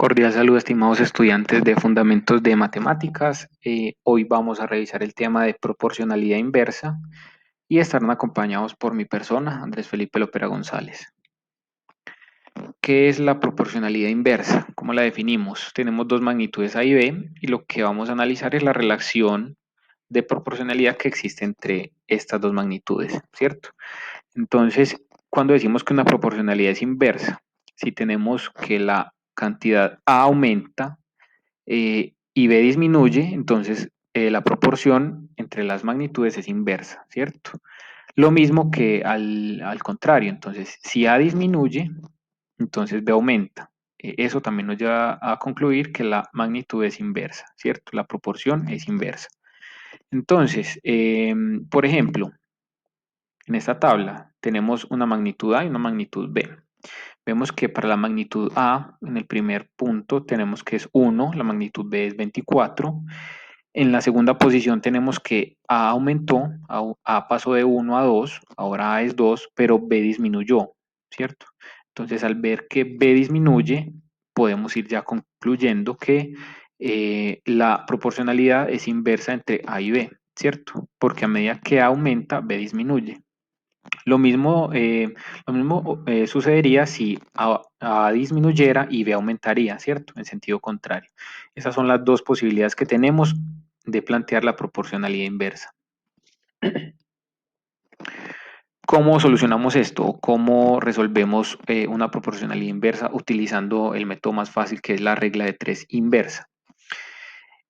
Cordial saludo, estimados estudiantes de Fundamentos de Matemáticas. Hoy vamos a revisar el tema de proporcionalidad inversa y estarán acompañados por mi persona, Andrés Felipe Lopera González. ¿Qué es la proporcionalidad inversa? ¿Cómo la definimos? Tenemos dos magnitudes A y B y lo que vamos a analizar es la relación de proporcionalidad que existe entre estas dos magnitudes, ¿cierto? Entonces, cuando decimos que una proporcionalidad es inversa, si tenemos que la cantidad A aumenta, y B disminuye, entonces la proporción entre las magnitudes es inversa, ¿cierto? Lo mismo que al contrario, entonces si A disminuye, entonces B aumenta. Eso también nos lleva a concluir que la magnitud es inversa, ¿cierto? La proporción es inversa. Entonces, por ejemplo, en esta tabla tenemos una magnitud A y una magnitud B. Vemos que para la magnitud A, en el primer punto, tenemos que es 1, la magnitud B es 24. En la segunda posición tenemos que A aumentó, A pasó de 1 a 2, ahora A es 2, pero B disminuyó, ¿cierto? Entonces, al ver que B disminuye, podemos ir ya concluyendo que la proporcionalidad es inversa entre A y B, ¿cierto? Porque a medida que A aumenta, B disminuye. Lo mismo sucedería si A disminuyera y B aumentaría, ¿cierto? En sentido contrario. Esas son las dos posibilidades que tenemos de plantear la proporcionalidad inversa. ¿Cómo solucionamos esto? ¿Cómo resolvemos una proporcionalidad inversa utilizando el método más fácil que es la regla de 3 inversa?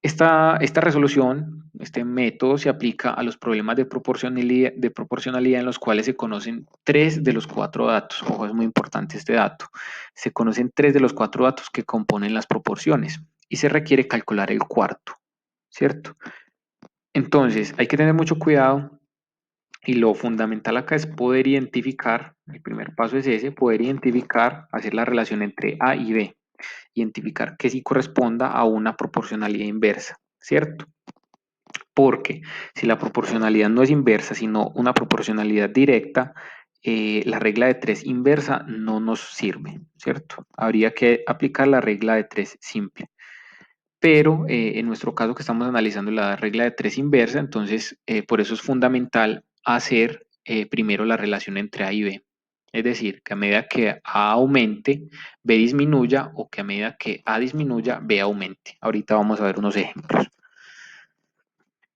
Esta resolución, este método se aplica a los problemas de proporcionalidad en los cuales se conocen 3 de los 4 datos. Ojo, es muy importante este dato. Se conocen 3 de los 4 datos que componen las proporciones y se requiere calcular el cuarto, ¿cierto? Entonces, hay que tener mucho cuidado y lo fundamental acá es poder identificar, el primer paso es ese, poder identificar, hacer la relación entre A y B, identificar que sí corresponda a una proporcionalidad inversa, ¿cierto? Porque si la proporcionalidad no es inversa, sino una proporcionalidad directa, la regla de 3 inversa no nos sirve, ¿cierto? Habría que aplicar la regla de 3 simple. Pero en nuestro caso que estamos analizando la regla de 3 inversa, entonces por eso es fundamental hacer primero la relación entre A y B. Es decir, que a medida que A aumente, B disminuya o que a medida que A disminuya, B aumente. Ahorita vamos a ver unos ejemplos.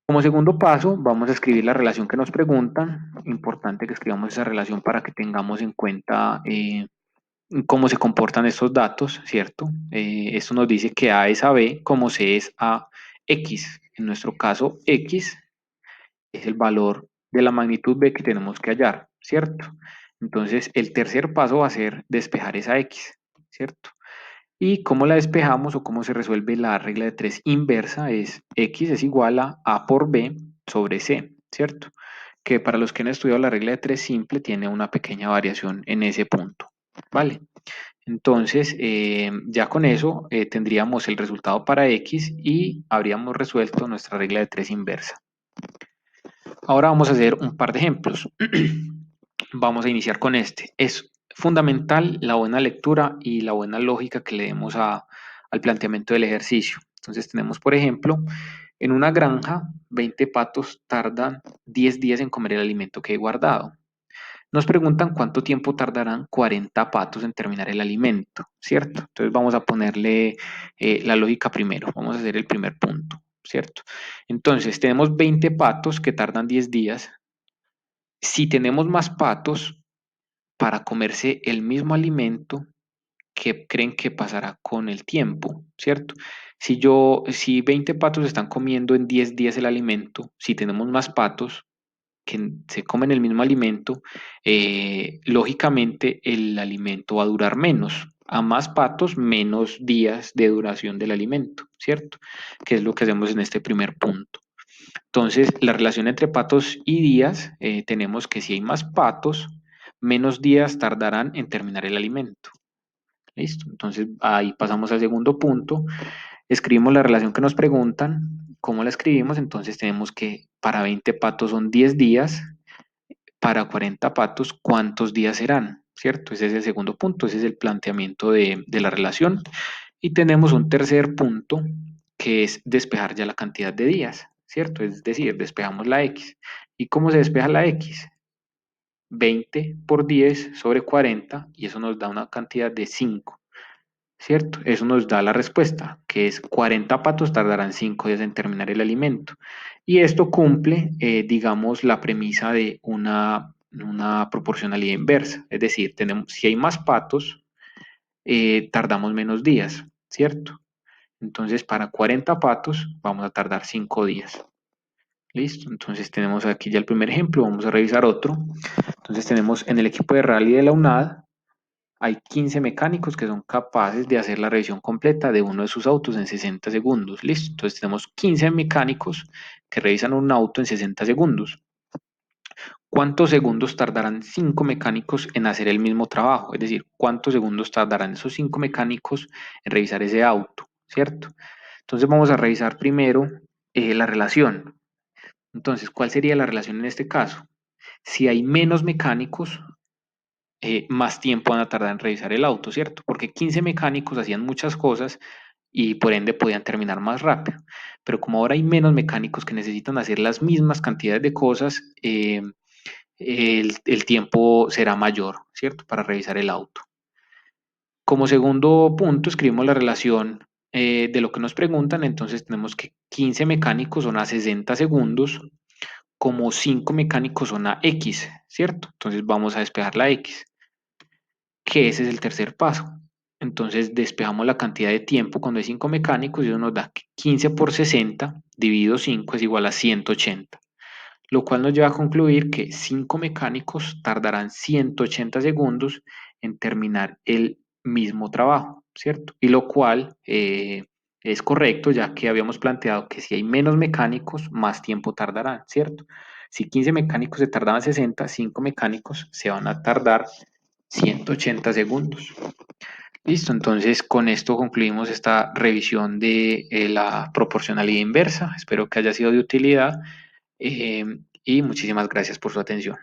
Como segundo paso, vamos a escribir la relación que nos preguntan. Importante que escribamos esa relación para que tengamos en cuenta cómo se comportan estos datos, ¿cierto? Esto nos dice que A es a B como C es a X. En nuestro caso, X es el valor de la magnitud B que tenemos que hallar, ¿cierto? Entonces, el tercer paso va a ser despejar esa X, ¿cierto? ¿Y cómo la despejamos o cómo se resuelve la regla de 3 inversa? Es X es igual a por B sobre C, ¿cierto? Que para los que han estudiado la regla de 3 simple tiene una pequeña variación en ese punto, ¿vale? Entonces, ya con eso tendríamos el resultado para X y habríamos resuelto nuestra regla de 3 inversa. Ahora vamos a hacer un par de ejemplos. Vamos a iniciar con este. Es fundamental la buena lectura y la buena lógica que le demos al planteamiento del ejercicio. Entonces tenemos, por ejemplo, en una granja, 20 patos tardan 10 días en comer el alimento que he guardado. Nos preguntan cuánto tiempo tardarán 40 patos en terminar el alimento, ¿cierto? Entonces vamos a ponerle la lógica primero, vamos a hacer el primer punto, ¿cierto? Entonces tenemos 20 patos que tardan 10 días. Si tenemos más patos para comerse el mismo alimento, ¿qué creen que pasará con el tiempo, ¿cierto? Si 20 patos están comiendo en 10 días el alimento, si tenemos más patos, que se comen el mismo alimento, lógicamente el alimento va a durar menos. A más patos, menos días de duración del alimento, ¿cierto? Que es lo que hacemos en este primer punto. Entonces, la relación entre patos y días, tenemos que si hay más patos, menos días tardarán en terminar el alimento. ¿Listo? Entonces, ahí pasamos al segundo punto. Escribimos la relación que nos preguntan. ¿Cómo la escribimos? Entonces, tenemos que para 20 patos son 10 días, para 40 patos, ¿cuántos días serán? ¿Cierto? Ese es el segundo punto, ese es el planteamiento de la relación. Y tenemos un tercer punto que es despejar ya la cantidad de días, ¿cierto? Es decir, despejamos la X. ¿Y cómo se despeja la X? 20 por 10 sobre 40 y eso nos da una cantidad de 5, ¿cierto? Eso nos da la respuesta, que es 40 patos tardarán 5 días en terminar el alimento. Y esto cumple, digamos, la premisa de una proporcionalidad inversa. Es decir, si hay más patos, tardamos menos días, ¿cierto? Entonces, para 40 patos vamos a tardar 5 días. Listo, entonces tenemos aquí ya el primer ejemplo, vamos a revisar otro. Entonces tenemos en el equipo de rally de la UNAD, hay 15 mecánicos que son capaces de hacer la revisión completa de uno de sus autos en 60 segundos. Listo, entonces tenemos 15 mecánicos que revisan un auto en 60 segundos. ¿Cuántos segundos tardarán 5 mecánicos en hacer el mismo trabajo? Es decir, ¿cuántos segundos tardarán esos 5 mecánicos en revisar ese auto? ¿Cierto? Entonces vamos a revisar primero la relación. Entonces, ¿cuál sería la relación en este caso? Si hay menos mecánicos, más tiempo van a tardar en revisar el auto, ¿cierto? Porque 15 mecánicos hacían muchas cosas y por ende podían terminar más rápido. Pero como ahora hay menos mecánicos que necesitan hacer las mismas cantidades de cosas, el tiempo será mayor, ¿cierto? Para revisar el auto. Como segundo punto, escribimos la relación de lo que nos preguntan, entonces tenemos que 15 mecánicos son a 60 segundos, como 5 mecánicos son a X, ¿cierto? Entonces vamos a despejar la X, que ese es el tercer paso. Entonces despejamos la cantidad de tiempo cuando hay 5 mecánicos y eso nos da que 15 por 60 dividido 5 es igual a 180, lo cual nos lleva a concluir que 5 mecánicos tardarán 180 segundos en terminar el mismo trabajo, ¿cierto? Y lo cual es correcto, ya que habíamos planteado que si hay menos mecánicos, más tiempo tardarán, ¿cierto? Si 15 mecánicos se tardaban 60, 5 mecánicos se van a tardar 180 segundos. Listo, entonces con esto concluimos esta revisión de la proporcionalidad inversa. Espero que haya sido de utilidad y muchísimas gracias por su atención.